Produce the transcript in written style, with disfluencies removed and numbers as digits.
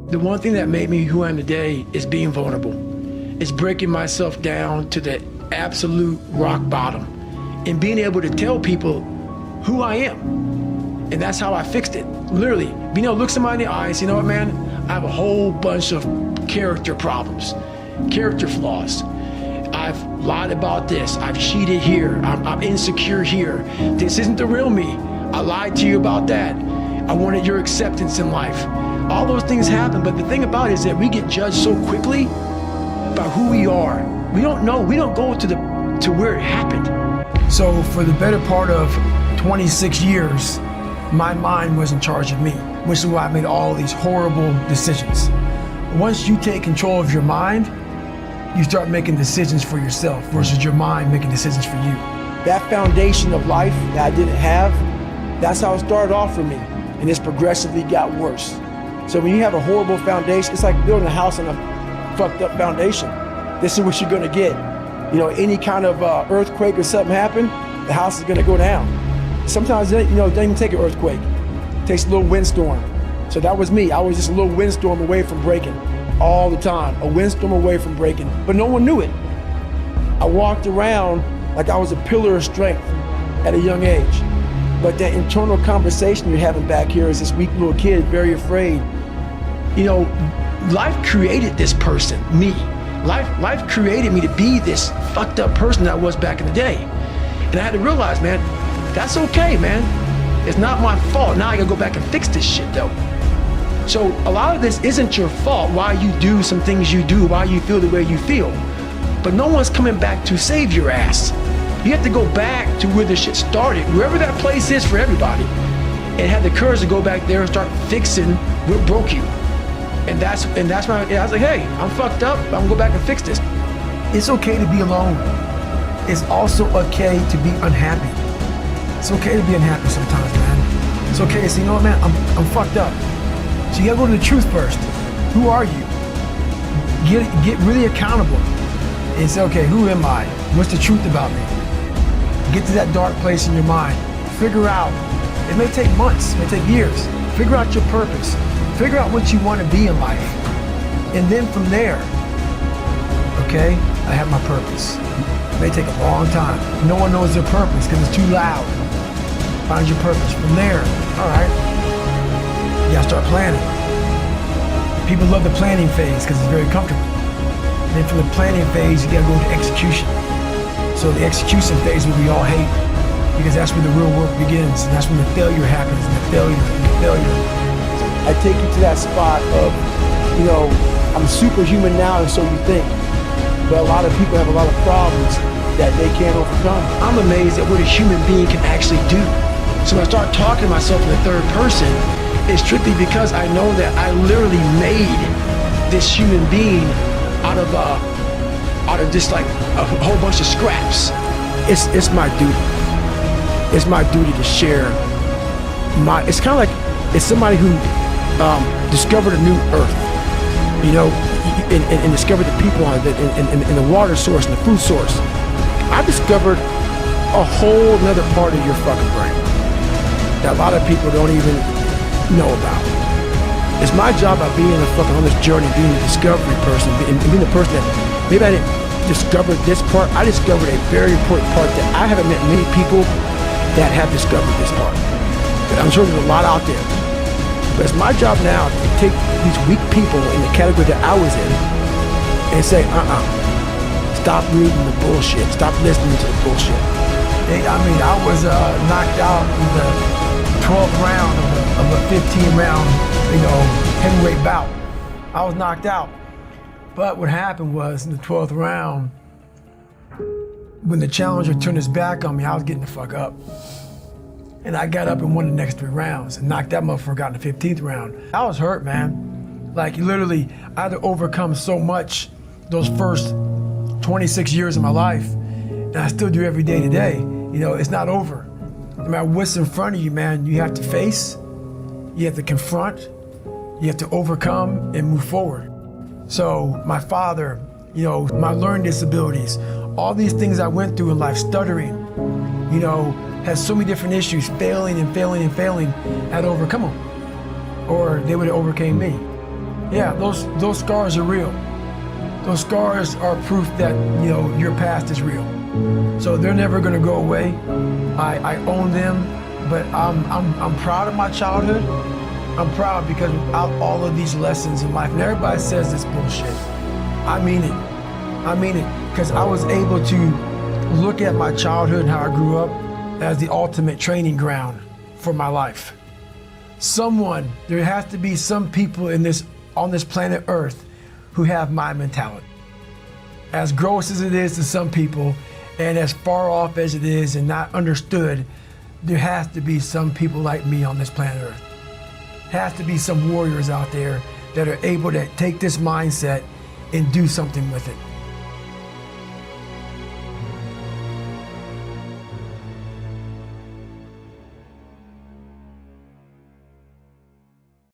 The one thing that made me who I am today is being vulnerable. It's breaking myself down to the absolute rock bottom and being able to tell people who I am. And that's how I fixed it. Literally, being able to look somebody in the eyes, you know what, man? I have a whole bunch of character problems, character flaws. I've lied about this. I've cheated here. I'm insecure here. This isn't the real me. I lied to you about that. I wanted your acceptance in life. All those things happen, but the thing about it is that we get judged so quickly about who we are. We don't know. We don't go to where it happened. So for the better part of 26 years, my mind was in charge of me, which is why I made all these horrible decisions. Once you take control of your mind, you start making decisions for yourself versus your mind making decisions for you. That foundation of life that I didn't have, that's how it started off for me, and it's progressively got worse. So when you have a horrible foundation, it's like building a house on a fucked up foundation. This is what you're gonna get. You know, any kind of earthquake or something happen, the house is gonna go down. Sometimes, it doesn't even take an earthquake. It takes a little windstorm. So that was me. I was just a little windstorm away from breaking all the time, a windstorm away from breaking, but no one knew it. I walked around like I was a pillar of strength at a young age. But that internal conversation you're having back here is this weak little kid, very afraid. You know, life created this person, me. Life created me to be this fucked up person that I was back in the day. And I had to realize, man, that's okay, man. It's not my fault. Now I gotta go back and fix this shit though. So a lot of this isn't your fault, why you do some things you do, why you feel the way you feel. But no one's coming back to save your ass. You have to go back to where this shit started, wherever that place is for everybody, and have the courage to go back there and start fixing what broke you. And that's when I was like, hey, I'm fucked up, I'm gonna go back and fix this. It's okay to be alone. It's also okay to be unhappy. It's okay to be unhappy sometimes, man. It's okay to say, you know what, man, I'm fucked up. So you gotta go to the truth first. Who are you? Get really accountable and say, okay, who am I? What's the truth about me? Get to that dark place in your mind. Figure out, it may take months, it may take years. Figure out your purpose. Figure out what you want to be in life. And then from there, okay, I have my purpose. It may take a long time. No one knows their purpose because it's too loud. Find your purpose. From there, all right, you gotta start planning. People love the planning phase because it's very comfortable. And then from the planning phase, you gotta go into execution. So the execution phase is what we all hate, because that's where the real work begins, and that's when the failure happens, and the failure. I take you to that spot of, I'm superhuman now, and so you think. But a lot of people have a lot of problems that they can't overcome. I'm amazed at what a human being can actually do. So when I start talking to myself in the third person, it's strictly because I know that I literally made this human being out of just like a whole bunch of scraps. It's my duty. It's my duty to share it's kind of like, it's somebody who discovered a new earth, and discovered the people on it, and the water source and the food source. I discovered a whole nother part of your fucking brain that a lot of people don't even know about. It's my job by being on this journey, being the discovery person, and being the person that maybe I didn't discover this part. I discovered a very important part that I haven't met many people that have discovered this part. But I'm sure there's a lot out there. But it's my job now to take these weak people in the category that I was in and say, stop reading the bullshit. Stop listening to the bullshit. I was knocked out in the 12th round of a 15-round, heavyweight bout. I was knocked out. But what happened was, in the 12th round, when the challenger turned his back on me, I was getting the fuck up. And I got up and won the next 3 rounds and knocked that motherfucker out in the 15th round. I was hurt, man. Like, literally, I had to overcome so much those first 26 years of my life, and I still do every day today. It's not over. No matter what's in front of you, man, you have to face, you have to confront, you have to overcome and move forward. So my father, my learning disabilities, all these things I went through in life, stuttering, had so many different issues, failing, I had to overcome them, or they would have overcame me. Yeah, those scars are real. Those scars are proof that, you know, your past is real. So they're never gonna go away. I own them, but I'm proud of my childhood. I'm proud because without all of these lessons in life, and everybody says this bullshit, I mean it. I mean it, because I was able to look at my childhood and how I grew up as the ultimate training ground for my life. There has to be some people on this planet Earth who have my mentality. As gross as it is to some people, and as far off as it is and not understood, there has to be some people like me on this planet Earth. Has to be some warriors out there that are able to take this mindset and do something with it.